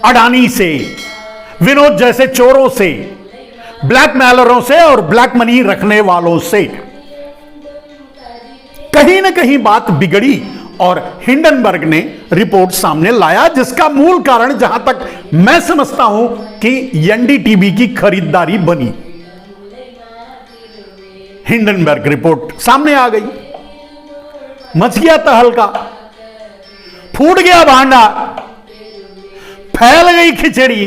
अडानी से, विनोद जैसे चोरों से, ब्लैकमेलरों से और ब्लैक मनी रखने वालों से कहीं ना कहीं बात बिगड़ी और हिंडनबर्ग ने रिपोर्ट सामने लाया, जिसका मूल कारण जहां तक मैं समझता हूं कि एनडीटीवी की खरीदारी बनी। हिंडनबर्ग रिपोर्ट सामने आ गई, मच गया तहलका, फूट गया भांडा, फैल गई खिचड़ी।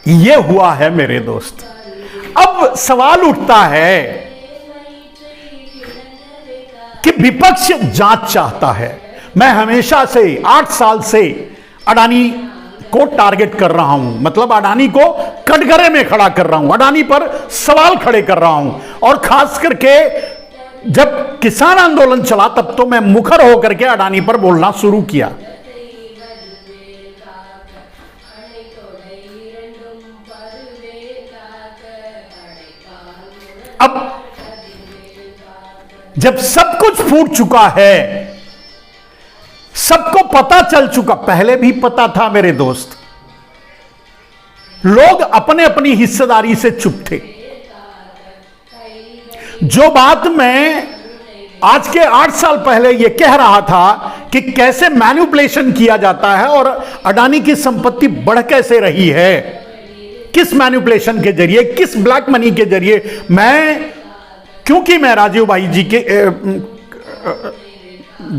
यह हुआ है मेरे दोस्त। अब सवाल उठता है कि विपक्ष जांच चाहता है। मैं हमेशा से 8 साल से अडानी को टारगेट कर रहा हूं, मतलब अडानी को कटघरे में खड़ा कर रहा हूं, अडानी पर सवाल खड़े कर रहा हूं। और खास करके जब किसान आंदोलन चला तब तो मैं मुखर होकर के अडानी पर बोलना शुरू किया। अब जब सब कुछ फूट चुका है, सबको पता चल चुका, पहले भी पता था मेरे दोस्त, लोग अपने अपनी हिस्सेदारी से चुप थे। जो बात मैं आज के 8 साल पहले यह कह रहा था कि कैसे मैनिपुलेशन किया जाता है और अडानी की संपत्ति बढ़ कैसे रही है, किस मैनिपुलेशन के जरिए, किस ब्लैक मनी के जरिए, क्योंकि मैं राजीव भाई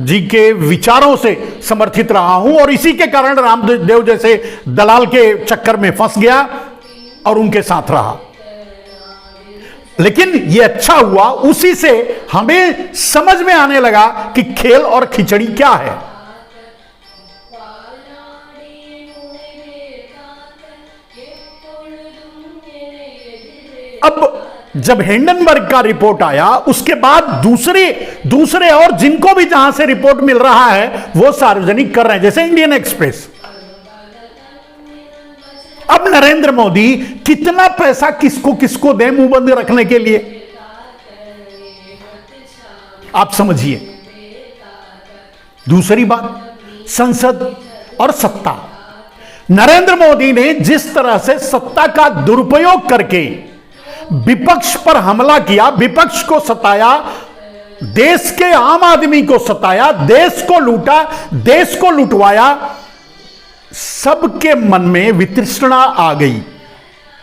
जी के विचारों से समर्थित रहा हूं और इसी के कारण रामदेव जैसे दलाल के चक्कर में फंस गया और उनके साथ रहा। लेकिन यह अच्छा हुआ, उसी से हमें समझ में आने लगा कि खेल और खिचड़ी क्या है। अब जब हिंडनबर्ग का रिपोर्ट आया, उसके बाद दूसरे और जिनको भी जहां से रिपोर्ट मिल रहा है वो सार्वजनिक कर रहे हैं, जैसे इंडियन एक्सप्रेस। अब नरेंद्र मोदी कितना पैसा किसको किसको दे मुंहबंद रखने के लिए, आप समझिए। दूसरी बात, संसद और सत्ता। नरेंद्र मोदी ने जिस तरह से सत्ता का दुरुपयोग करके विपक्ष पर हमला किया, विपक्ष को सताया, देश के आम आदमी को सताया, देश को लूटा, देश को लुटवाया, सबके मन में वितृष्णा आ गई।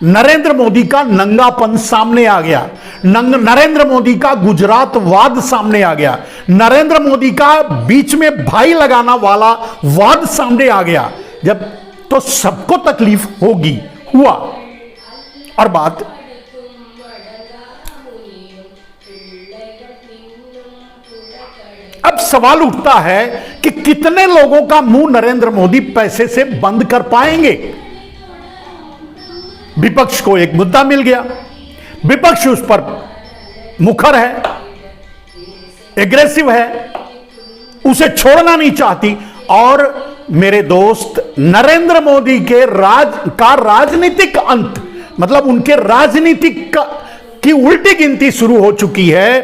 नरेंद्र मोदी का नंगापन सामने आ गया, नरेंद्र मोदी का गुजरात वाद सामने आ गया, नरेंद्र मोदी का बीच में भाई लगाना वाला वाद सामने आ गया। जब तो सबको तकलीफ होगी, हुआ। और बात अब सवाल उठता है कि कितने लोगों का मुंह नरेंद्र मोदी पैसे से बंद कर पाएंगे। विपक्ष को एक मुद्दा मिल गया, विपक्ष उस पर मुखर है, एग्रेसिव है, उसे छोड़ना नहीं चाहती। और मेरे दोस्त, नरेंद्र मोदी के राजनीतिक अंत, मतलब उनके राजनीतिक की उल्टी गिनती शुरू हो चुकी है।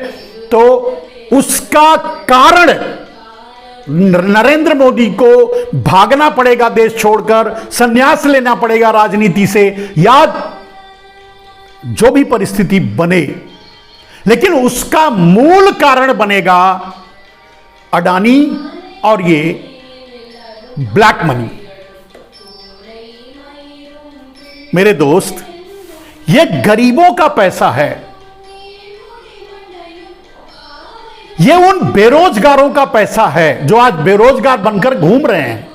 तो उसका कारण नरेंद्र मोदी को भागना पड़ेगा देश छोड़कर, संन्यास लेना पड़ेगा राजनीति से, या जो भी परिस्थिति बने, लेकिन उसका मूल कारण बनेगा अडानी और ये ब्लैक मनी। मेरे दोस्त, ये गरीबों का पैसा है, ये उन बेरोजगारों का पैसा है जो आज बेरोजगार बनकर घूम रहे हैं।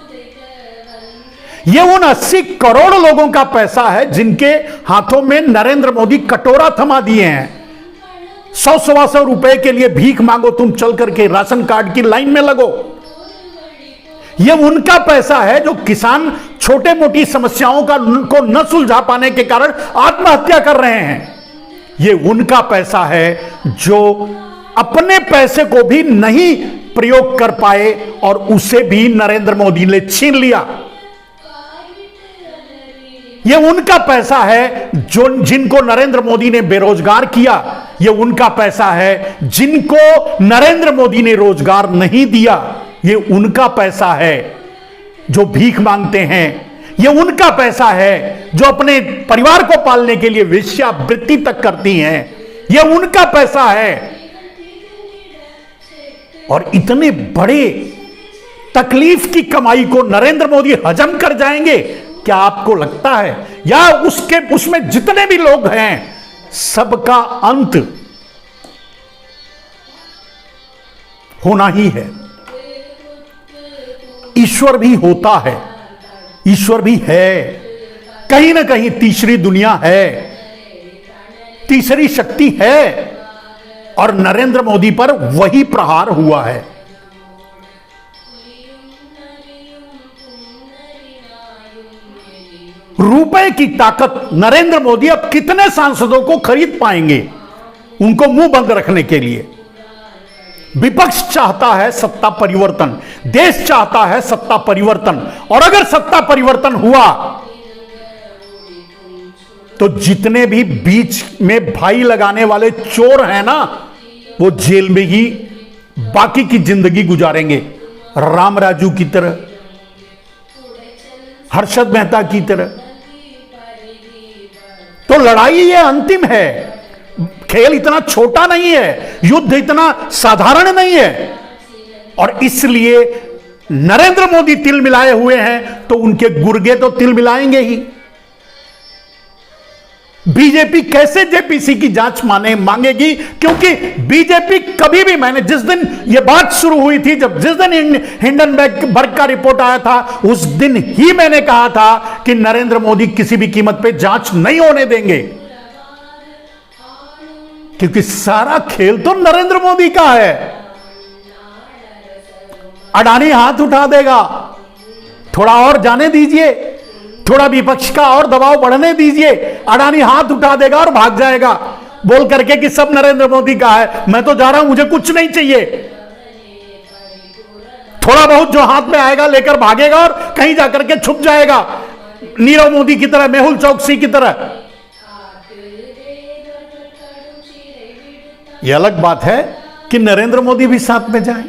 ये उन 80 करोड़ लोगों का पैसा है जिनके हाथों में नरेंद्र मोदी कटोरा थमा दिए हैं। 100-125 रुपए के लिए भीख मांगो, तुम चल करके राशन कार्ड की लाइन में लगो। ये उनका पैसा है जो किसान छोटे मोटी समस्याओं को न सुलझा पाने के कारण आत्महत्या कर रहे हैं। ये उनका पैसा है जो अपने पैसे को भी नहीं प्रयोग कर पाए और उसे भी नरेंद्र मोदी ने छीन लिया। यह उनका पैसा है जिनको नरेंद्र मोदी ने बेरोजगार किया। यह उनका पैसा है जिनको नरेंद्र मोदी ने रोजगार नहीं दिया। ये उनका पैसा है जो भीख मांगते हैं, ये उनका पैसा है जो अपने परिवार को पालने के लिए वेश्यावृत्ति तक करती हैं, ये उनका पैसा है। और इतने बड़े तकलीफ की कमाई को नरेंद्र मोदी हजम कर जाएंगे, क्या आपको लगता है? या उसमें जितने भी लोग हैं सबका अंत होना ही है। ईश्वर भी होता है, ईश्वर भी है, कहीं ना कहीं तीसरी दुनिया है, तीसरी शक्ति है, और नरेंद्र मोदी पर वही प्रहार हुआ है। रुपए की ताकत नरेंद्र मोदी अब कितने सांसदों को खरीद पाएंगे उनको मुंह बंद रखने के लिए? विपक्ष चाहता है सत्ता परिवर्तन, देश चाहता है सत्ता परिवर्तन, और अगर सत्ता परिवर्तन हुआ तो जितने भी बीच में भाई लगाने वाले चोर हैं ना, वो जेल में ही बाकी की जिंदगी गुजारेंगे, राम राजू की तरह, हर्षद मेहता की तरह। तो लड़ाई ये अंतिम है, खेल इतना छोटा नहीं है, युद्ध इतना साधारण नहीं है। और इसलिए नरेंद्र मोदी तिल मिलाए हुए हैं तो उनके गुर्गे तो तिल मिलाएंगे ही। बीजेपी कैसे जेपीसी की जांच मांगेगी? क्योंकि बीजेपी कभी भी, मैंने जिस दिन यह बात शुरू हुई थी, जिस दिन हिंडनबर्ग का रिपोर्ट आया था, उस दिन ही मैंने कहा था कि नरेंद्र मोदी किसी भी कीमत पे जांच नहीं होने देंगे, क्योंकि सारा खेल तो नरेंद्र मोदी का है। अडानी हाथ उठा देगा, थोड़ा और जाने दीजिए, थोड़ा विपक्ष का और दबाव बढ़ने दीजिए, अडानी हाथ उठा देगा और भाग जाएगा बोल करके कि सब नरेंद्र मोदी का है, मैं तो जा रहा हूं, मुझे कुछ नहीं चाहिए। थोड़ा बहुत जो हाथ में आएगा लेकर भागेगा और कहीं जाकर के छुप जाएगा, नीरव मोदी की तरह, मेहुल चौकसी की तरह। यह अलग बात है कि नरेंद्र मोदी भी साथ में जाएं।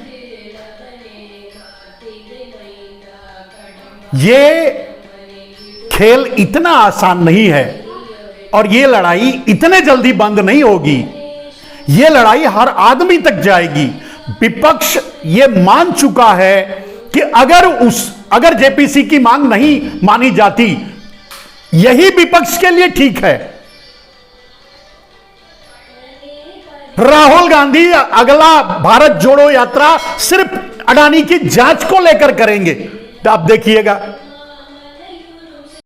ये खेल इतना आसान नहीं है और ये लड़ाई इतने जल्दी बंद नहीं होगी। ये लड़ाई हर आदमी तक जाएगी। विपक्ष ये मान चुका है कि अगर जेपीसी की मांग नहीं मानी जाती, यही विपक्ष के लिए ठीक है। राहुल गांधी अगला भारत जोड़ो यात्रा सिर्फ अडानी की जांच को लेकर करेंगे, तो आप देखिएगा।